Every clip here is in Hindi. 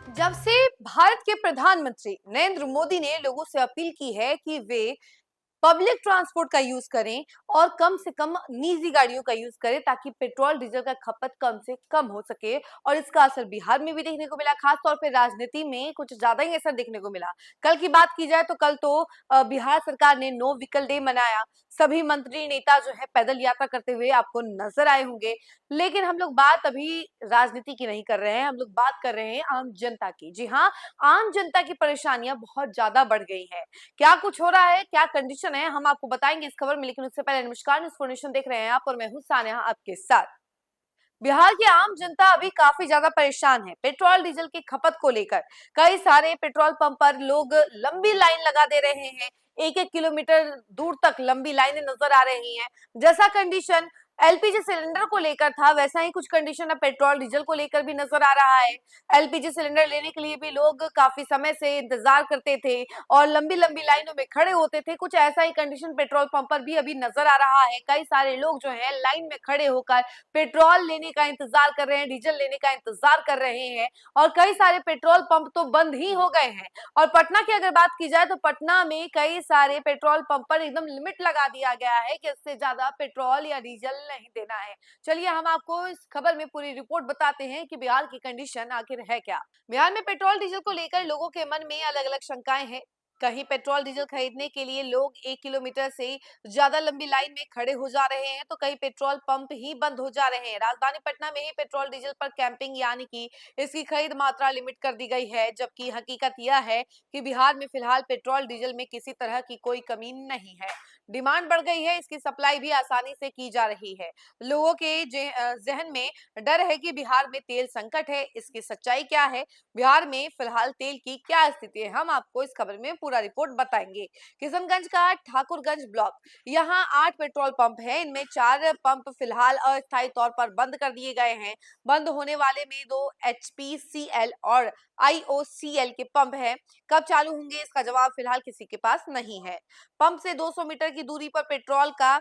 जब से भारत के प्रधानमंत्री नरेंद्र मोदी ने लोगों से अपील की है कि वे पब्लिक ट्रांसपोर्ट का यूज करें और कम से कम निजी गाड़ियों का यूज करें ताकि पेट्रोल डीजल का खपत कम से कम हो सके। और इसका असर बिहार में भी देखने को मिला, खास तौर पे राजनीति में कुछ ज्यादा ही असर देखने को मिला। कल की बात की जाए तो कल तो बिहार सरकार ने नो व्हीकल डे मनाया। सभी मंत्री नेता जो है पैदल यात्रा करते हुए आपको नजर आए होंगे। लेकिन हम लोग बात अभी राजनीति की नहीं कर रहे हैं, हम लोग बात कर रहे हैं आम जनता की। जी हाँ, आम जनता की परेशानियां बहुत ज्यादा बढ़ गई है। क्या कुछ हो रहा है, क्या कंडीशन है, हम आपको बताएंगे इस खबर में। लेकिन उससे पहले नमस्कार, इन्फॉर्मेशन देख रहे हैं आप और मैं हूं सानिया आपके साथ। बिहार की आम जनता अभी काफी ज्यादा परेशान है पेट्रोल डीजल की खपत को लेकर। कई सारे पेट्रोल पंप पर लोग लंबी लाइन लगा दे रहे हैं। एक एक किलोमीटर दूर तक लंबी लाइनें नजर आ रही हैं। जैसा कंडीशन एलपीजी सिलेंडर को लेकर था, वैसा ही कुछ कंडीशन अब पेट्रोल डीजल को लेकर भी नजर आ रहा है। एलपीजी सिलेंडर लेने के लिए भी लोग काफी समय से इंतजार करते थे और लंबी लंबी लाइनों में खड़े होते थे। कुछ ऐसा ही कंडीशन पेट्रोल पंप पर भी अभी नजर आ रहा है। कई सारे लोग जो है लाइन में खड़े होकर पेट्रोल लेने का इंतजार कर रहे हैं, डीजल लेने का इंतजार कर रहे हैं। और कई सारे पेट्रोल पंप तो बंद ही हो गए हैं। और पटना की अगर बात की जाए तो पटना में कई सारे पेट्रोल पंप पर एकदम लिमिट लगा दिया गया है कि इससे ज्यादा पेट्रोल या डीजल नहीं देना है। चलिए हम आपको इस खबर में पूरी रिपोर्ट बताते हैं कि बिहार की कंडीशन आखिर है क्या। बिहार में पेट्रोल डीजल को लेकर लोगों के मन में अलग अलग शंकाएं हैं। कहीं पेट्रोल डीजल खरीदने के लिए लोग 1 किलोमीटर से ज्यादा लंबी लाइन में खड़े हो जा रहे हैं, तो कई पेट्रोल पंप ही बंद हो जा रहे हैं। राजधानी पटना में ही पेट्रोल डीजल पर कैंपिंग यानी कि इसकी खरीद मात्रा लिमिट कर दी गई है, जबकि हकीकत यह है कि बिहार में फिलहाल पेट्रोल डीजल में किसी तरह की कोई कमी नहीं है। डिमांड बढ़ गई है, इसकी सप्लाई भी आसानी से की जा रही है। लोगों के जहन में डर है कि बिहार में तेल संकट है। इसकी सच्चाई क्या है, बिहार में फिलहाल तेल की क्या स्थिति है, हम आपको इस खबर में पूरा रिपोर्ट बताएंगे। किशनगंज का ठाकुरगंज ब्लॉक, यहाँ 8 पेट्रोल पंप है। इनमें 4 पंप फिलहाल अस्थायी तौर पर बंद कर दिए गए हैं। बंद होने वाले में 2 HPCL और IOCL के पंप हैं। कब चालू होंगे इसका जवाब फिलहाल किसी के पास नहीं है। पंप से 200 मीटर की दूरी पर पेट्रोल का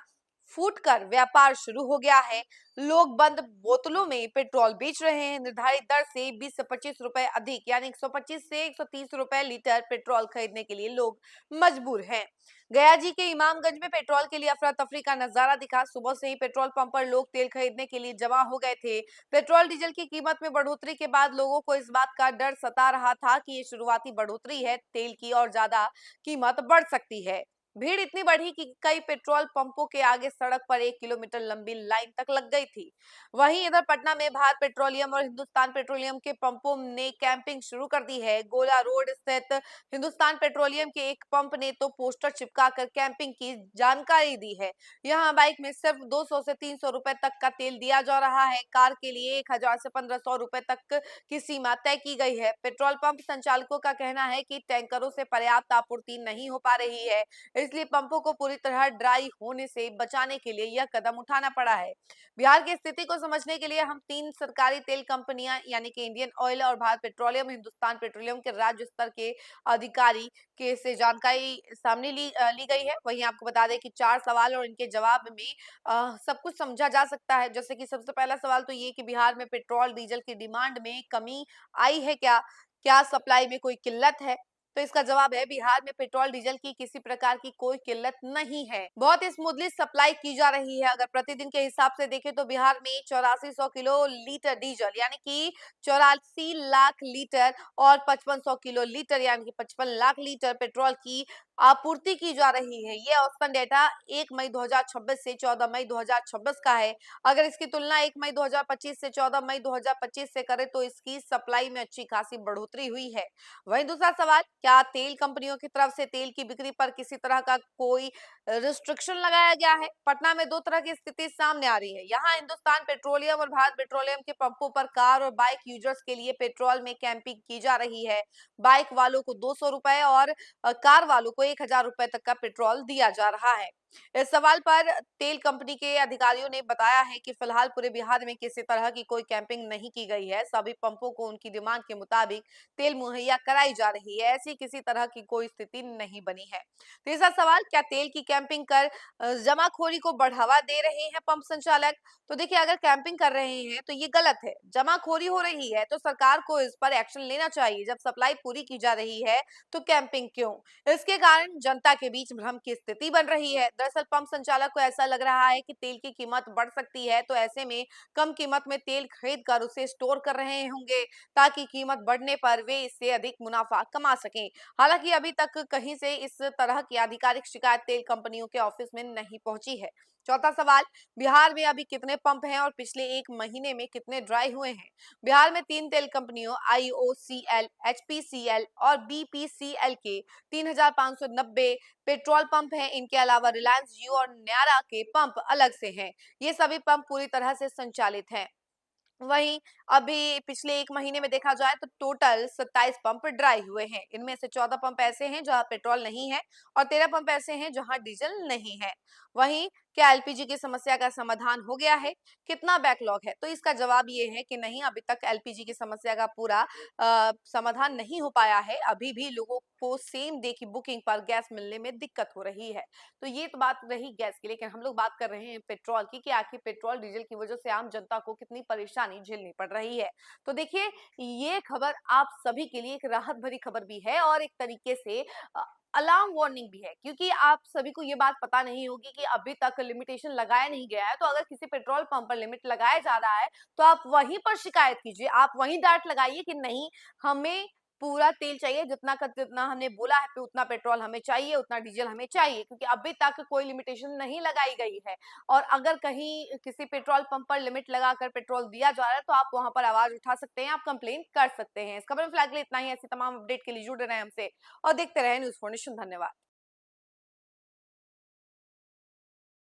फूटकर व्यापार शुरू हो गया है। लोग बंद बोतलों में पेट्रोल बेच रहे हैं। निर्धारित दर से 20 से 25 रुपए अधिक यानी 125 से 130 रुपए लीटर पेट्रोल खरीदने के लिए लोग मजबूर हैं। गया जी के इमामगंज में पेट्रोल के लिए अफरा तफरी का नजारा दिखा। सुबह से ही पेट्रोल पंप पर लोग तेल खरीदने के लिए जमा हो गए थे। पेट्रोल डीजल की कीमत में बढ़ोतरी के बाद लोगों को इस बात का डर सता रहा था कि ये शुरुआती बढ़ोतरी है, तेल की और ज्यादा कीमत बढ़ सकती है। भीड़ इतनी बढ़ी कि कई पेट्रोल पंपों के आगे सड़क पर 1 किलोमीटर लंबी लाइन तक लग गई थी। वहीं इधर पटना में भारत पेट्रोलियम और हिंदुस्तान पेट्रोलियम के पंपों ने कैंपिंग शुरू कर दी है। गोला रोड स्थित हिंदुस्तान पेट्रोलियम के एक पंप ने तो पोस्टर चिपकाकर कैंपिंग की जानकारी दी है। यहाँ बाइक में सिर्फ 200 से 300 रुपए तक का तेल दिया जा रहा है। कार के लिए 1000 से 1500 रुपए तक की सीमा तय की गई है। पेट्रोल पंप संचालकों का कहना है कि टैंकरों से पर्याप्त आपूर्ति नहीं हो पा रही है, इसलिए पंपों को पूरी तरह ड्राई होने से बचाने के लिए यह कदम उठाना पड़ा है। बिहार की स्थिति को समझने के लिए हम 3 सरकारी तेल कंपनियां यानी कि इंडियन ऑयल और भारत पेट्रोलियम, हिंदुस्तान पेट्रोलियम के राज्य स्तर के अधिकारी के से जानकारी सामने ली गई है। वहीं आपको बता दें कि 4 सवाल और इनके जवाब में सब कुछ समझा जा सकता है। जैसे कि सबसे पहला सवाल तो ये कि बिहार में पेट्रोल डीजल की डिमांड में कमी आई है क्या, क्या सप्लाई में कोई किल्लत है। तो इसका जवाब है बिहार में पेट्रोल डीजल की किसी प्रकार की कोई किल्लत नहीं है, बहुत स्मूथली सप्लाई की जा रही है। अगर प्रतिदिन के हिसाब से देखें तो बिहार में 8400 किलो लीटर डीजल यानी कि 84 लाख लीटर और 5500 किलो लीटर यानी कि 55 लाख लीटर पेट्रोल की आपूर्ति की जा रही है। ये औसतन डेटा 1 मई 2026 से 14 मई 2026 का है। अगर इसकी तुलना 1 मई 2025 से 14 मई 2025 से करें तो इसकी सप्लाई में अच्छी खासी बढ़ोतरी हुई है। वहीं दूसरा सवाल, क्या तेल कंपनियों की तरफ से तेल की बिक्री पर किसी तरह का कोई रिस्ट्रिक्शन लगाया गया है। पटना में 2 तरह की स्थिति सामने आ रही है। यहाँ हिंदुस्तान पेट्रोलियम और भारत पेट्रोलियम के पंपों पर कार और बाइक यूजर्स के लिए पेट्रोल में कैंपिंग की जा रही है। बाइक वालों को 200 रुपए और कार वालों को 1000 रुपए तक का पेट्रोल दिया जा रहा है। इस सवाल पर तेल कंपनी के अधिकारियों ने बताया है कि फिलहाल पूरे बिहार में किसी तरह की कोई कैंपिंग नहीं की गई है। सभी पंपों को उनकी डिमांड के मुताबिक तेल मुहैया कराई जा रही है। ऐसी किसी तरह की कोई स्थिति नहीं बनी है। तीसरा सवाल, क्या तेल की कैंपिंग कर जमाखोरी को बढ़ावा दे रहे हैं पंप संचालक? तो देखिए, अगर कैंपिंग कर रहे हैं तो ये गलत है, जमाखोरी हो रही है तो सरकार को इस पर एक्शन लेना चाहिए। जब सप्लाई पूरी की जा रही है तो कैंपिंग क्यों? इसके कारण जनता के बीच भ्रम की स्थिति बन रही है। दरअसल पंप संचालक को ऐसा लग रहा है कि तेल की कीमत बढ़ सकती है, तो ऐसे में कम कीमत में तेल खरीद कर उसे स्टोर कर रहे होंगे ताकि कीमत बढ़ने पर वे इससे अधिक मुनाफा कमा सकें। हालांकि अभी तक कहीं से इस तरह की आधिकारिक शिकायत तेल कंपनियों के ऑफिस में नहीं पहुंची है। चौथा सवाल, बिहार में अभी कितने पंप हैं और पिछले एक महीने में कितने ड्राई हुए हैं? बिहार में 3 तेल कंपनियों आईओसीएल, एचपीसीएल और बीपीसीएल के 3,590 पेट्रोल पंप हैं। इनके अलावा रिलायंस जियो और न्यारा के पंप अलग से हैं। ये सभी पंप पूरी तरह से संचालित हैं। वहीं अभी पिछले एक महीने में देखा जाए तो टोटल 27 पंप ड्राई हुए हैं। इनमें से 14 पंप ऐसे हैं जहां पेट्रोल नहीं है और 13 पंप ऐसे हैं जहां डीजल नहीं है। वहीं क्या एलपीजी की समस्या का समाधान हो गया है? कितना बैकलॉग है? तो इसका जवाब ये है कि नहीं, अभी तक एलपीजी की समस्या का पूरा समाधान नहीं हो पाया है। अभी भी लोगों को सेम डे की बुकिंग पर गैस मिलने में दिक्कत हो रही है। तो ये तो बात रही गैस की, लेकिन हम लोग बात कर रहे हैं पेट्रोल की कि आखिर पेट्रोल डीजल की वजह से आम जनता को कितनी परेशानी झेलनी पड़ रही है। तो देखिए, ये खबर आप सभी के लिए एक राहत भरी खबर भी है और एक तरीके से अलार्म वार्निंग भी है, क्योंकि आप सभी को ये बात पता नहीं होगी कि अभी तक लिमिटेशन लगाया नहीं गया है। तो अगर किसी पेट्रोल पंप पर लिमिट लगाया जा रहा है तो आप वहीं पर शिकायत कीजिए, आप वहीं डांट लगाइए कि नहीं, हमें पूरा तेल चाहिए, जितना का जितना हमने बोला है उतना पेट्रोल हमें चाहिए, उतना डीजल हमें चाहिए, क्योंकि अभी तक कोई लिमिटेशन नहीं लगाई गई है। और अगर कहीं किसी पेट्रोल पंप पर लिमिट लगाकर पेट्रोल दिया जा रहा है तो आप वहां पर आवाज उठा सकते हैं, आप कंप्लेंट कर सकते हैं। इस खबर में फिलहाल के लिए इतना ही। ऐसी तमाम अपडेट के लिए जुड़े रहें हमसे और देखते रहें न्यूज़4नेशन। धन्यवाद।